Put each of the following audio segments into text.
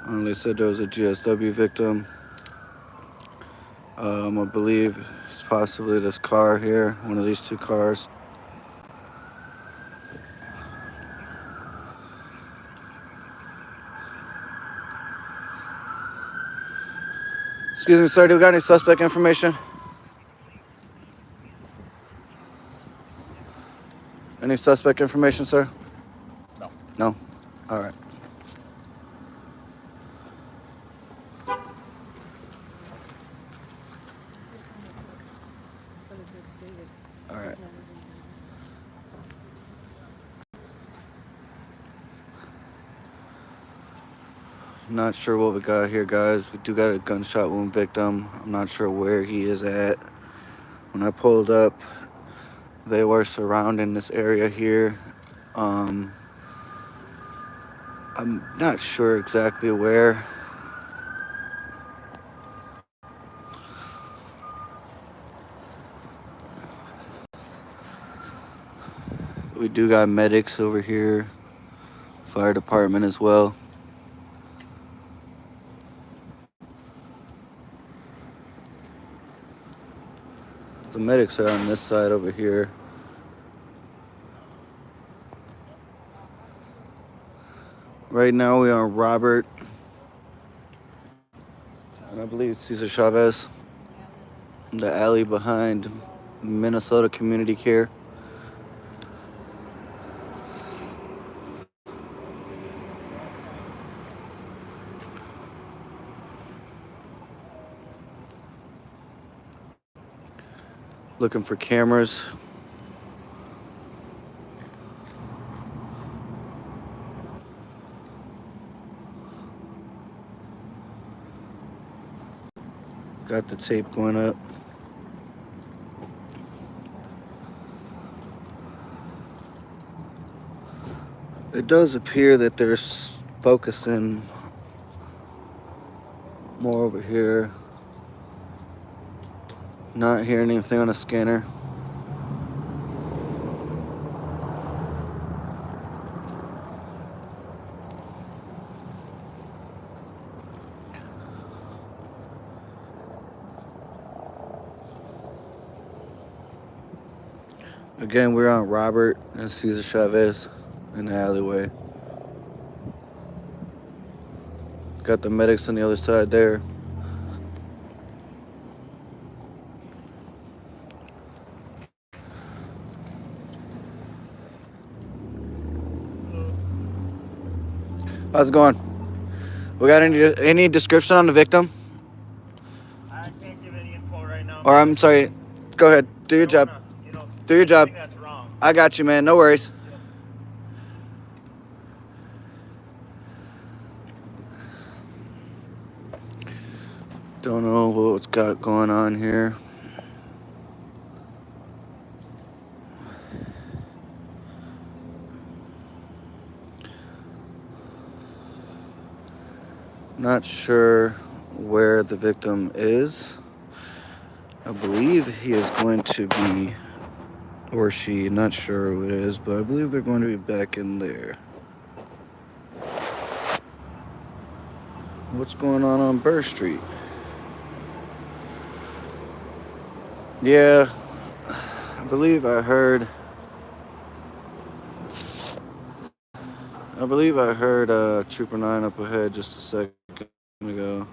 They said there was a GSW victim. I believe it's possibly this car here, one of these two cars. Excuse me, sir, do we got any suspect information? Any suspect information, sir? No. No? All right. All right. Not sure what we got here, guys. We do got a gunshot wound victim. I'm not sure where he is at. When I pulled up, they were surrounding this area here. I'm not sure exactly where. We do got medics over here, fire department as well. The medics are on this side over here. Right now we are on Robert, and I believe Cesar Chavez, the alley behind Minnesota Community Care. Looking for cameras. Got the tape going up. It does appear that they're focusing more over here. Not hearing anything on a scanner. Again, we're on Robert and Cesar Chavez in the alleyway. Got the medics on the other side there. How's it going? We got any description on the victim? I can't give any info right now. Or I'm sorry. Go ahead. Do your job. Do your job. That's wrong. I got you, man. No worries. Don't know what's got going on here. Not sure where the victim is. I believe he is going to be, or she, not sure who it is, but I believe they're going to be back in there. What's going on Burr Street? Yeah, I believe I heard Trooper 9 up ahead just a second ago.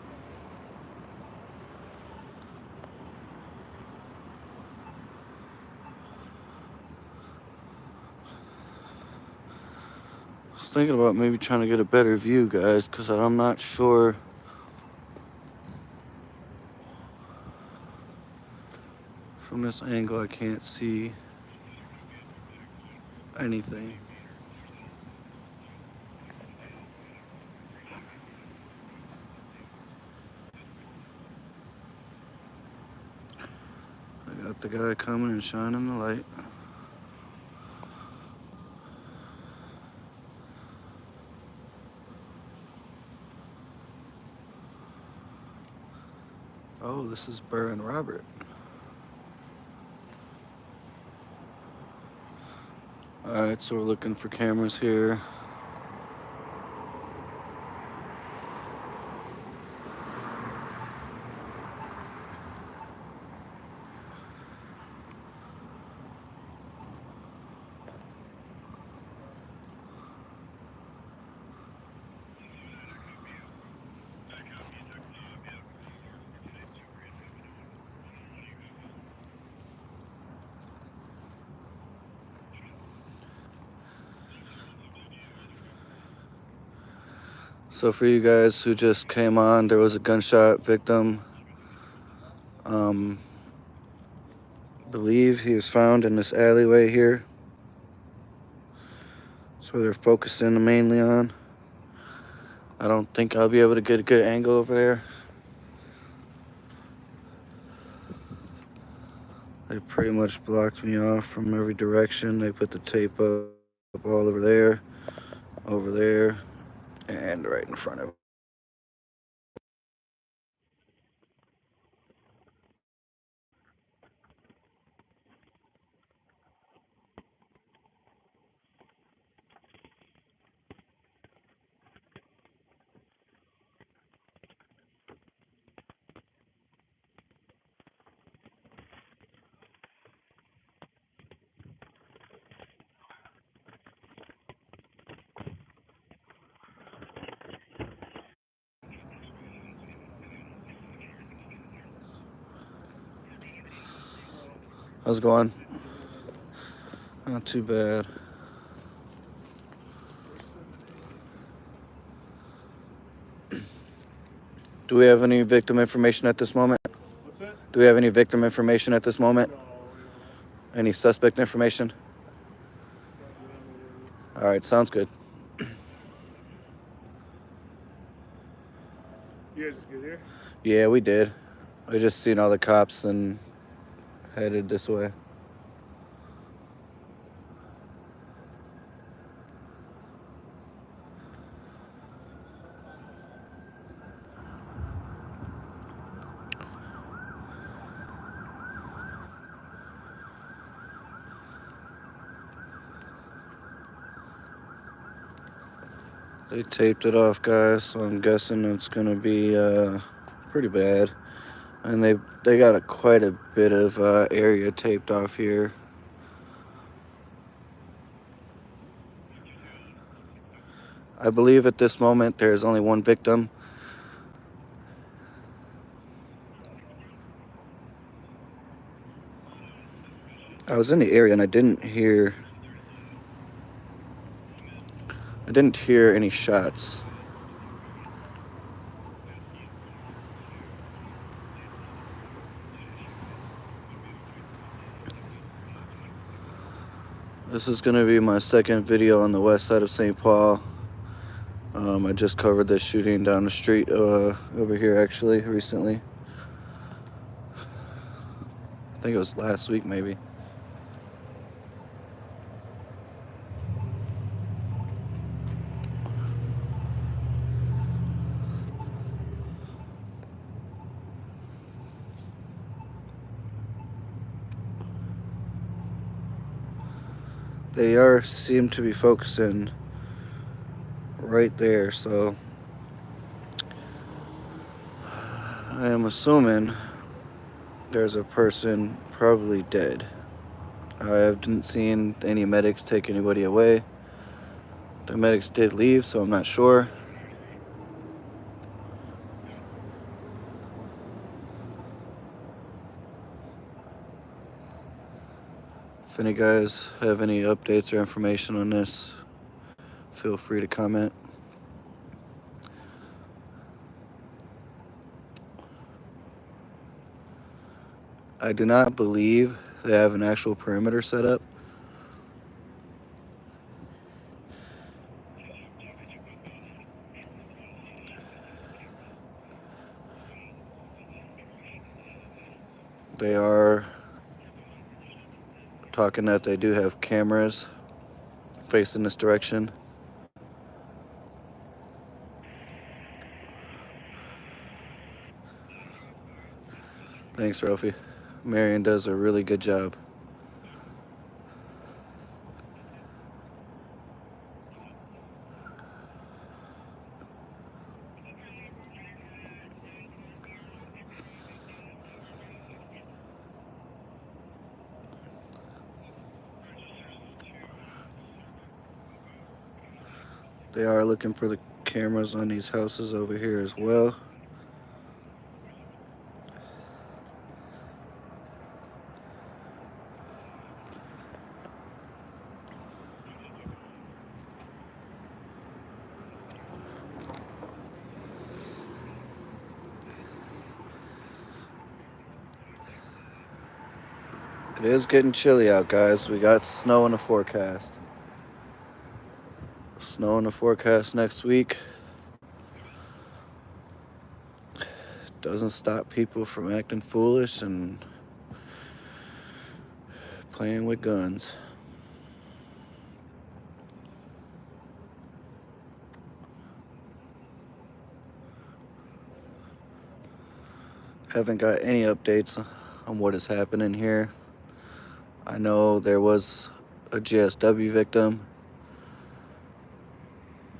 I was thinking about maybe trying to get a better view, guys, because I'm not sure. From this angle, I can't see anything. I got the guy coming and shining the light. Oh, this is Burr and Robert. Alright, so we're looking for cameras here. So for you guys who just came on, there was a gunshot victim. Believe he was found in this alleyway here. That's where they're focusing mainly on. I don't think I'll be able to get a good angle over there. They pretty much blocked me off from every direction. They put the tape up all over there, and right in front of it. How's it going? Not too bad. Do we have any victim information at this moment? What's that? Do we have any victim information at this moment? No, Any suspect information? All right, sounds good. you guys just get here? Yeah, we did. We just seen all the cops and headed this way. They taped it off, guys, so I'm guessing it's gonna be pretty bad. And they got quite a bit of area taped off here. I believe at this moment there's only one victim. I was in the area and I didn't hear any shots. This is going to be my second video on the west side of St. Paul. I just covered this shooting down the street over here actually recently. I think it was last week maybe. They seem to be focusing right there, so I am assuming there's a person probably dead. I haven't seen any medics take anybody away. The medics did leave, so I'm not sure. If any guys have any updates or information on this, feel free to comment. I do not believe they have an actual perimeter set up. They are talking that they do have cameras facing this direction. Thanks, Ralphie. Marion does a really good job. They are looking for the cameras on these houses over here as well. It is getting chilly out, guys. We got snow in the forecast. Snow in the forecast next week. Doesn't stop people from acting foolish and playing with guns. Haven't got any updates on what is happening here. I know there was a GSW victim.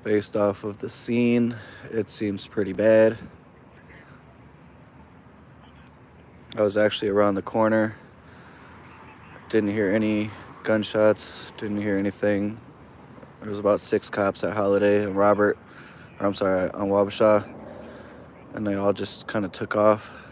Based off of the scene, it seems pretty bad. I was actually around the corner. Didn't hear any gunshots, didn't hear anything. There was about 6 cops at Holiday and on Wabasha, and they all just kind of took off.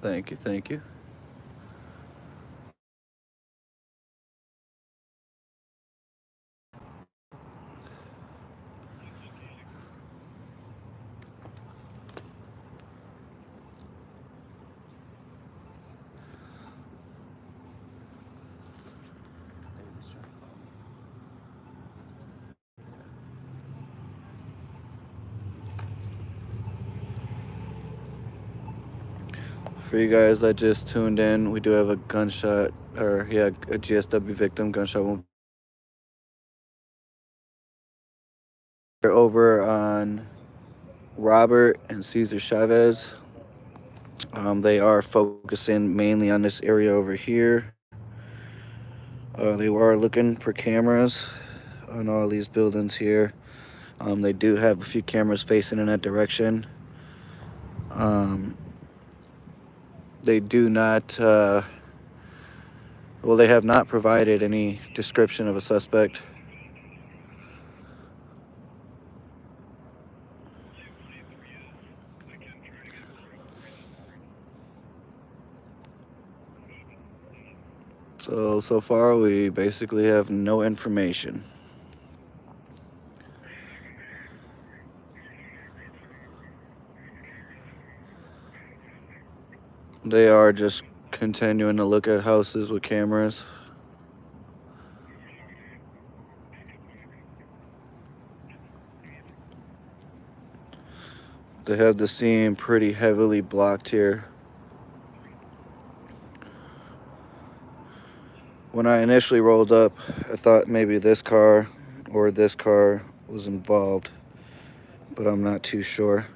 Thank you, thank you. For you guys that just tuned in, we do have a a GSW victim, gunshot wound. They're over on Robert and Cesar Chavez. They are focusing mainly on this area over here. They are looking for cameras on all these buildings here. They do have a few cameras facing in that direction. They do not, they have not provided any description of a suspect. So far, we basically have no information. They are just continuing to look at houses with cameras. They have the scene pretty heavily blocked here. When I initially rolled up, I thought maybe this car or this car was involved, but I'm not too sure.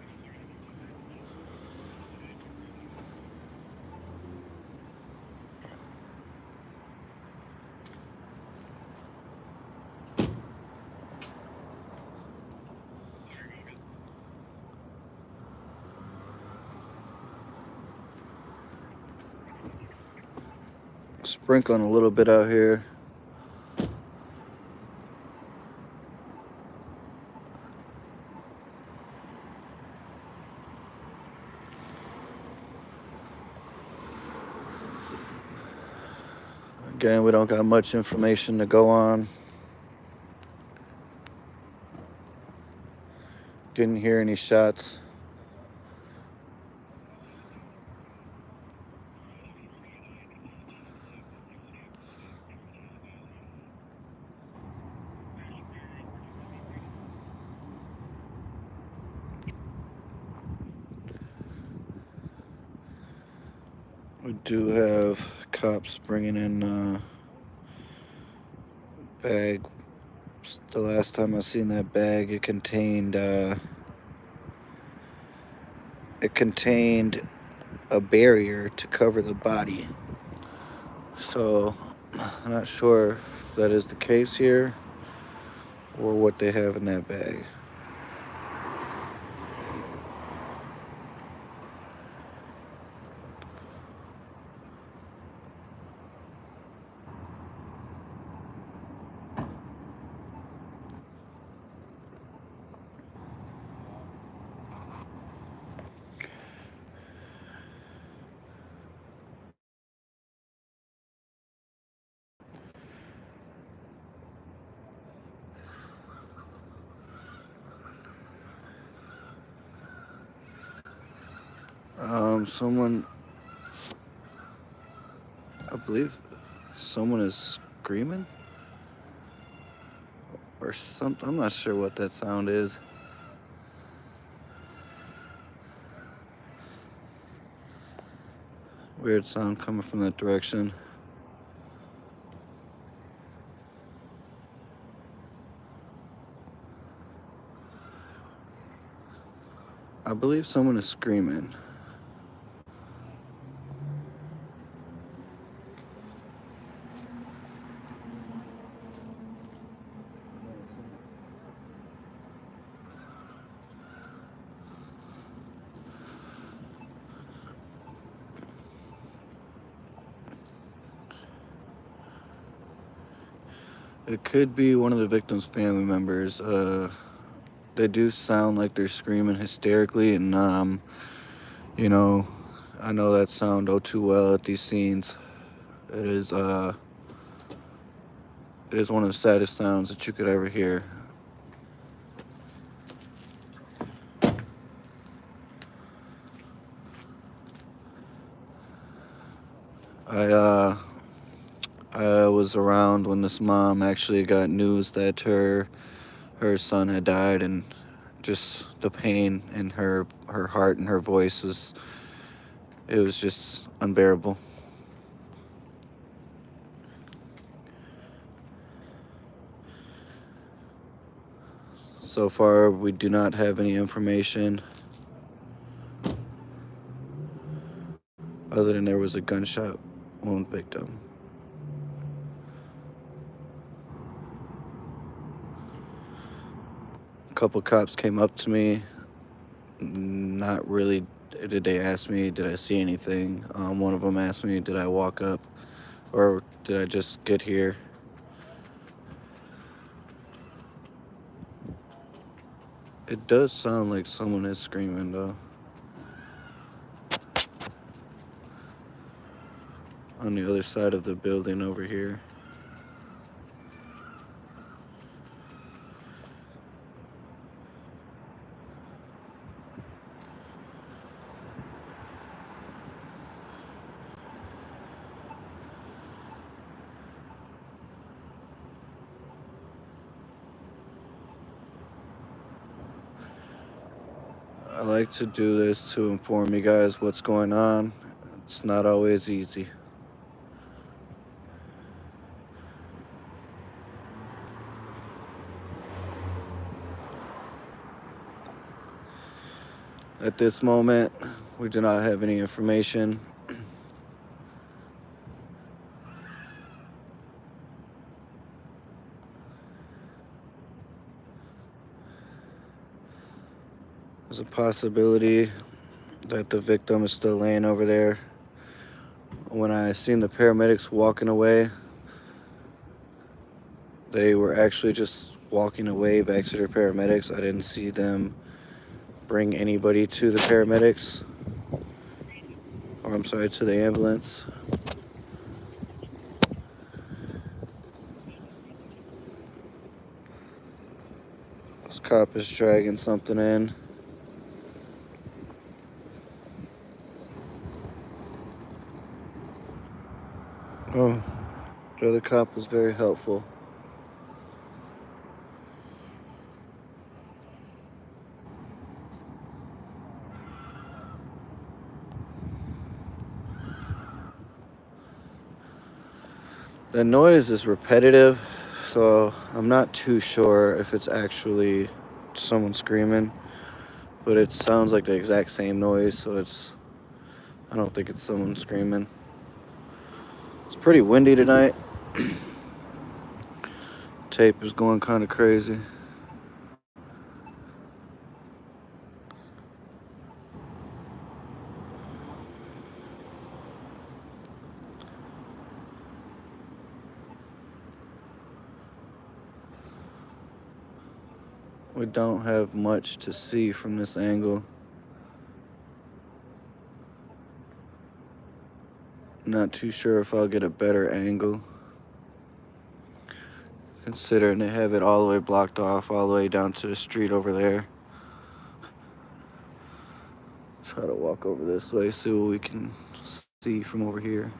Sprinkling a little bit out here. Again, we don't got much information to go on. Didn't hear any shots. We do have cops bringing in bag. The last time I seen that bag, it contained a barrier to cover the body. So I'm not sure if that is the case here or what they have in that bag. Someone, I believe someone is screaming or something. I'm not sure what that sound is. Weird sound coming from that direction. I believe someone is screaming. It could be one of the victim's family members. They do sound like they're screaming hysterically, and you know, I know that sound oh too well at these scenes. It is it is one of the saddest sounds that you could ever hear. I I was around when this mom actually got news that her son had died, and just the pain in her heart and her voice was just unbearable. So far, we do not have any information other than there was a gunshot wound victim. A couple cops came up to me. Not really did they ask me, did I see anything. One of them asked me, did I walk up or did I just get here? It does sound like someone is screaming though. On the other side of the building over here. I like to do this to inform you guys what's going on. It's not always easy. At this moment, we do not have any information. There's a possibility that the victim is still laying over there. When I seen the paramedics walking away, they were actually just walking away back to their paramedics. I didn't see them bring anybody to the paramedics, or I'm sorry, to the ambulance. This cop is dragging something in. Oh, the other cop was very helpful. The noise is repetitive, so I'm not too sure if it's actually someone screaming, but it sounds like the exact same noise, so I don't think it's someone screaming. It's pretty windy tonight. Tape is going kind of crazy. We don't have much to see from this angle. Not too sure if I'll get a better angle, considering they have it all the way blocked off, all the way down to the street over there. Try to walk over this way, see what we can see from over here.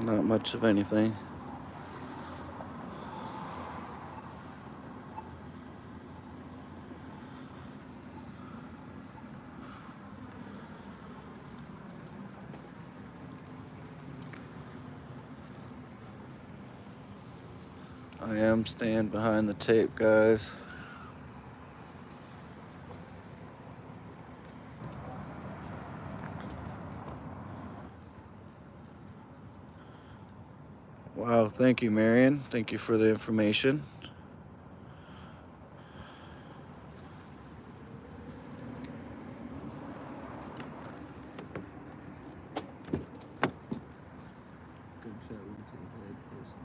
Not much of anything. I am staying behind the tape, guys. Wow, thank you, Marion. Thank you for the information. Gunshot wound to the head, person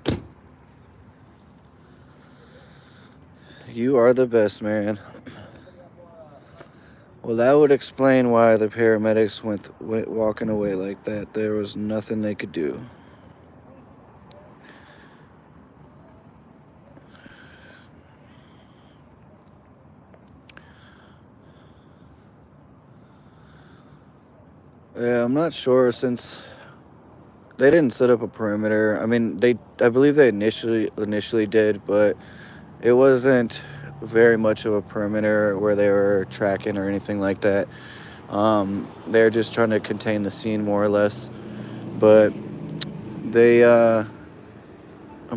dead. Yeah. You are the best, Marion. Well, that would explain why the paramedics went walking away like that. There was nothing they could do. Yeah, I'm not sure since they didn't set up a perimeter. I mean, I believe they initially did, but it wasn't very much of a perimeter where they were tracking or anything like that. They're just trying to contain the scene more or less. But they, I'm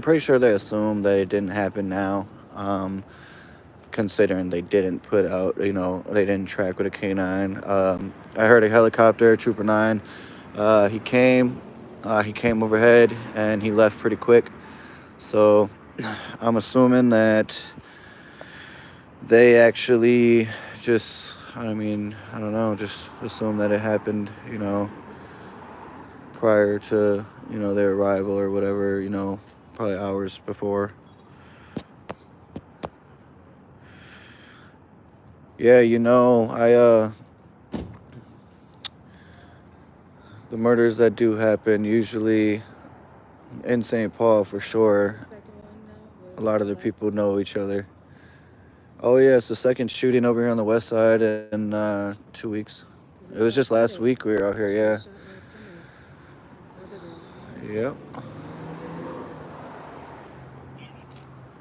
pretty sure they assumed that it didn't happen now. Considering they didn't put out, they didn't track with a canine. I heard a helicopter, Trooper 9. He came overhead and he left pretty quick. So I'm assuming that they actually just, I don't know, just assume that it happened, prior to, their arrival or whatever, probably hours before. Yeah, the murders that do happen usually in St. Paul for sure. A lot of the people know each other. Oh yeah, it's the second shooting over here on the west side in 2 weeks. It was just last week we were out here. Yeah. Yep.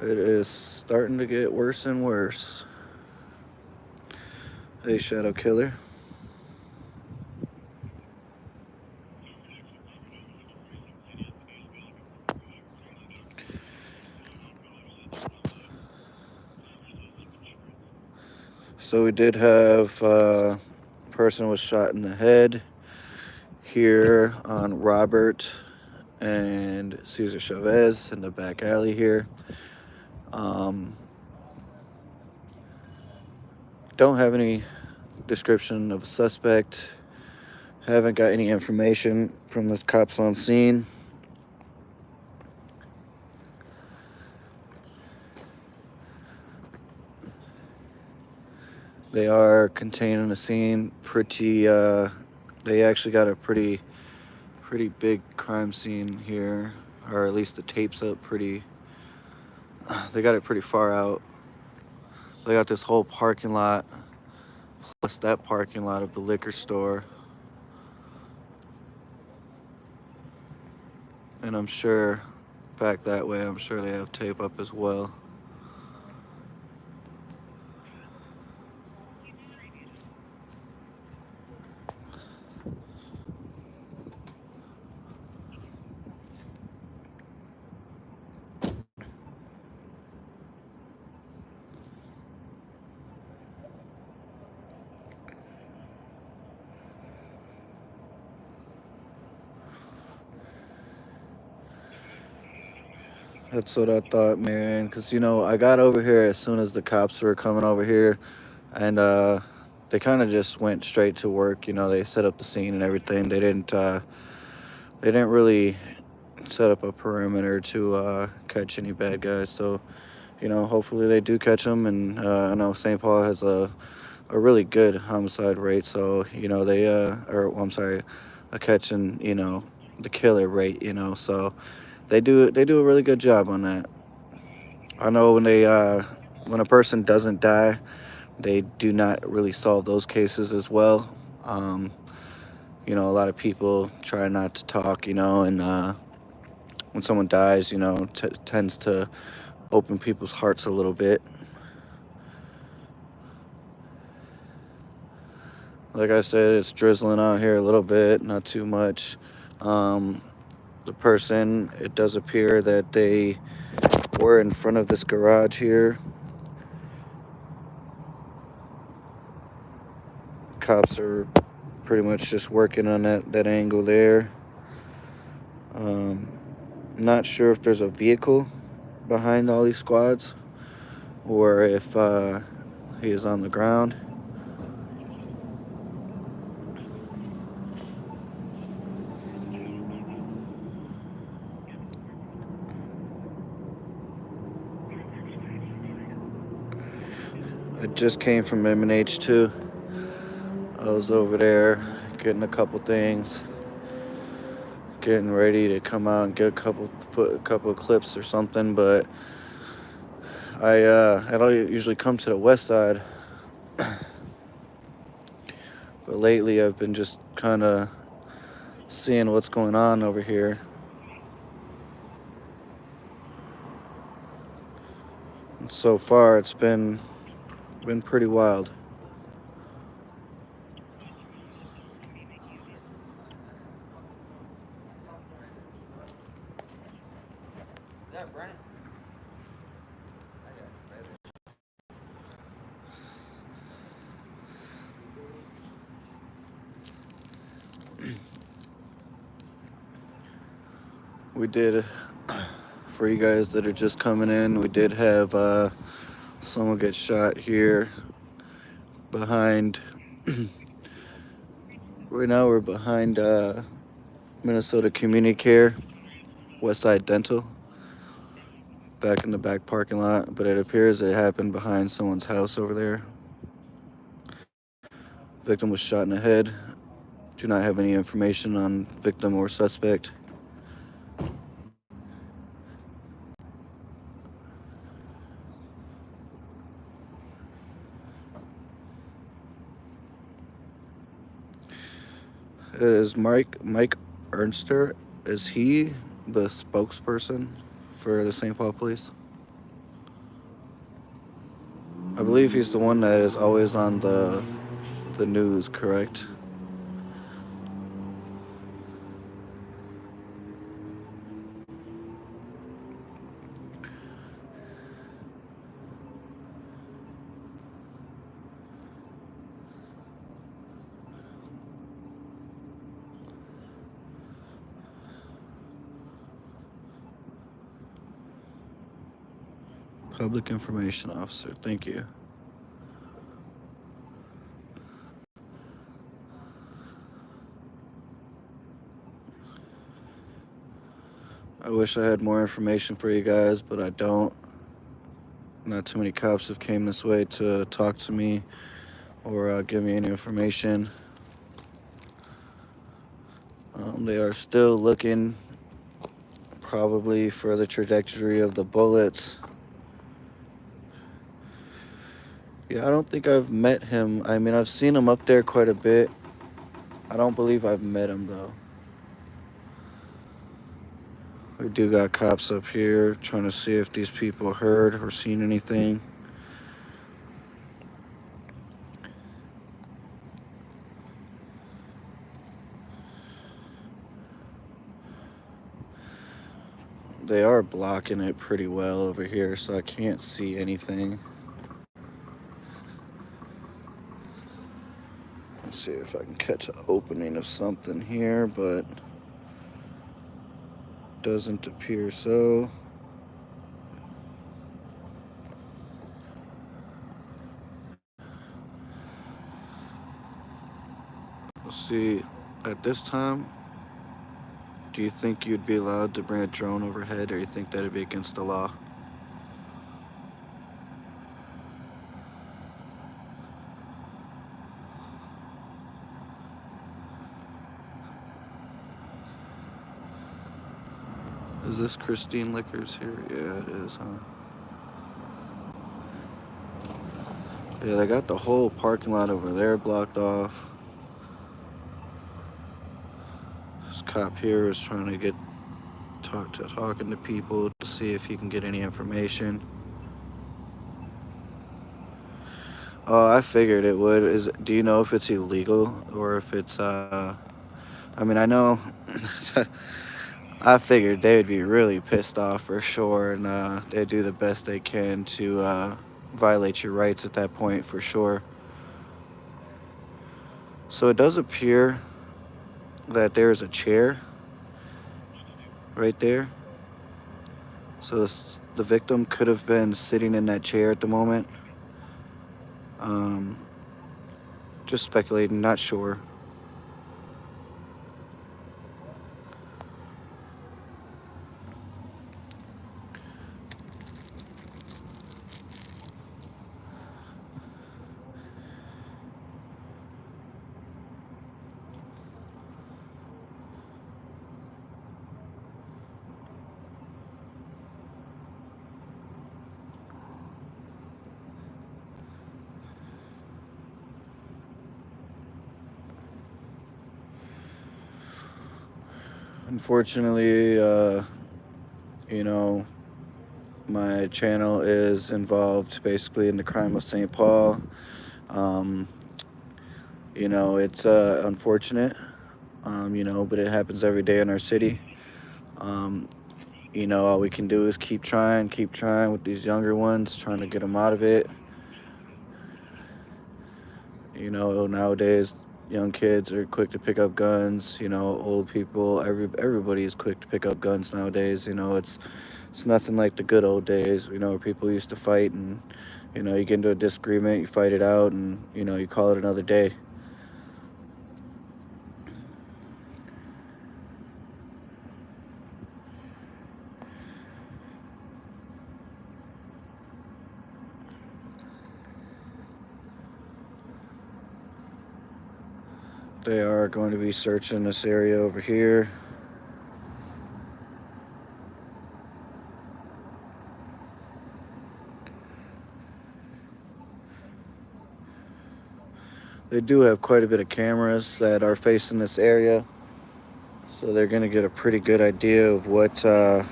It is starting to get worse and worse. Hey, Shadow Killer. So we did have a person was shot in the head here on Robert and Cesar Chavez in the back alley here. Don't have any description of a suspect. Haven't got any information from the cops on scene. They are containing the scene pretty. They actually got a pretty big crime scene here, or at least the tape's up pretty. They got it pretty far out. They got this whole parking lot, plus that parking lot of the liquor store. And I'm sure back that way, I'm sure they have tape up as well. That's what I thought, man. Because, I got over here as soon as the cops were coming over here. And they kind of just went straight to work. They set up the scene and everything. They didn't really set up a perimeter to catch any bad guys. So, hopefully they do catch them. And I know St. Paul has a really good homicide rate. So, I'm sorry, a catching, the killer rate, So they do a really good job on that. I know when a person doesn't die, they do not really solve those cases as well. Um, a lot of people try not to talk, and when someone dies, tends to open people's hearts a little bit. Like I said, it's drizzling out here a little bit, not too much. Um, the person, it does appear that they were in front of this garage here. Cops are pretty much just working on that angle there. Um, not sure if there's a vehicle behind all these squads or if he is on the ground. I just came from M&H2. I was over there getting a couple things, getting ready to come out and get put a couple of clips or something. But I don't usually come to the Westside, but lately I've been just kind of seeing what's going on over here. And so far, it's been pretty wild. Yeah, Brandon. I got Spanish. We did, for you guys that are just coming in, we did have someone get shot here behind. Right now we're behind Minnesota Community Care, Westside Dental, back in the back parking lot. But it appears it happened behind someone's house over there. Victim was shot in the head. Do not have any information on victim or suspect. Is Mike Ernster? Is he the spokesperson for the St. Paul Police? I believe he's the one that is always on the news, correct? Public information officer. Thank you. I wish I had more information for you guys, but I don't. Not too many cops have came this way to talk to me or give me any information. They are still looking probably for the trajectory of the bullets. Yeah, I don't think I've met him. I mean, I've seen him up there quite a bit. I don't believe I've met him, though. We do got cops up here trying to see if these people heard or seen anything. They are blocking it pretty well over here, so I can't see anything. Let's see if I can catch an opening of something here, but doesn't appear so. Let's see. At this time, do you think you'd be allowed to bring a drone overhead, or you think that'd be against the law? Is this Christine Liquors here? Yeah, it is, huh? Yeah, they got the whole parking lot over there blocked off. This cop here is trying to get talking to people to see if he can get any information. Oh, I figured it would. Do you know if it's illegal or if it's I mean, I know I figured they would be really pissed off for sure, and they do the best they can to violate your rights at that point for sure. So it does appear that there's a chair right there. So the victim could have been sitting in that chair at the moment. Um, just speculating, not sure. Unfortunately, you know, my channel is involved basically in the crime of St. Paul. Um, you know, it's unfortunate, you know, but it happens every day in our city. Um, you know, all we can do is keep trying with these younger ones, trying to get them out of it. You know, nowadays, young kids are quick to pick up guns. You know, old people, everybody is quick to pick up guns nowadays. You know, it's nothing like the good old days. You know, where people used to fight, and you know, you get into a disagreement, you fight it out, and you know, you call it another day. They are going to be searching this area over here. They do have quite a bit of cameras that are facing this area, so they're going to get a pretty good idea of what they're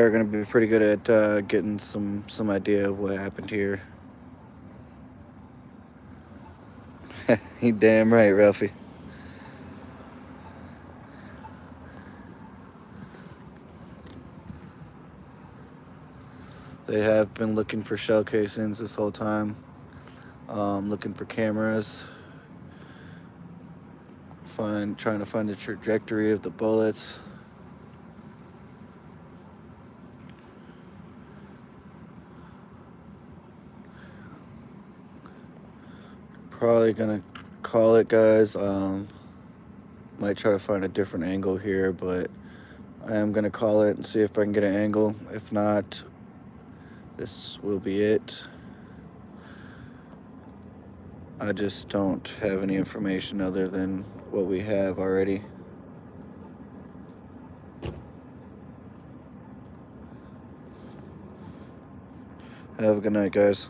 going to be pretty good at getting some idea of what happened here. You damn right, Ralphie. They have been looking for shell casings this whole time, looking for cameras, trying to find the trajectory of the bullets. Probably gonna call it, guys. Might try to find a different angle here, but I am gonna call it and see if I can get an angle. If not, this will be it. I just don't have any information other than what we have already. Have a good night, guys.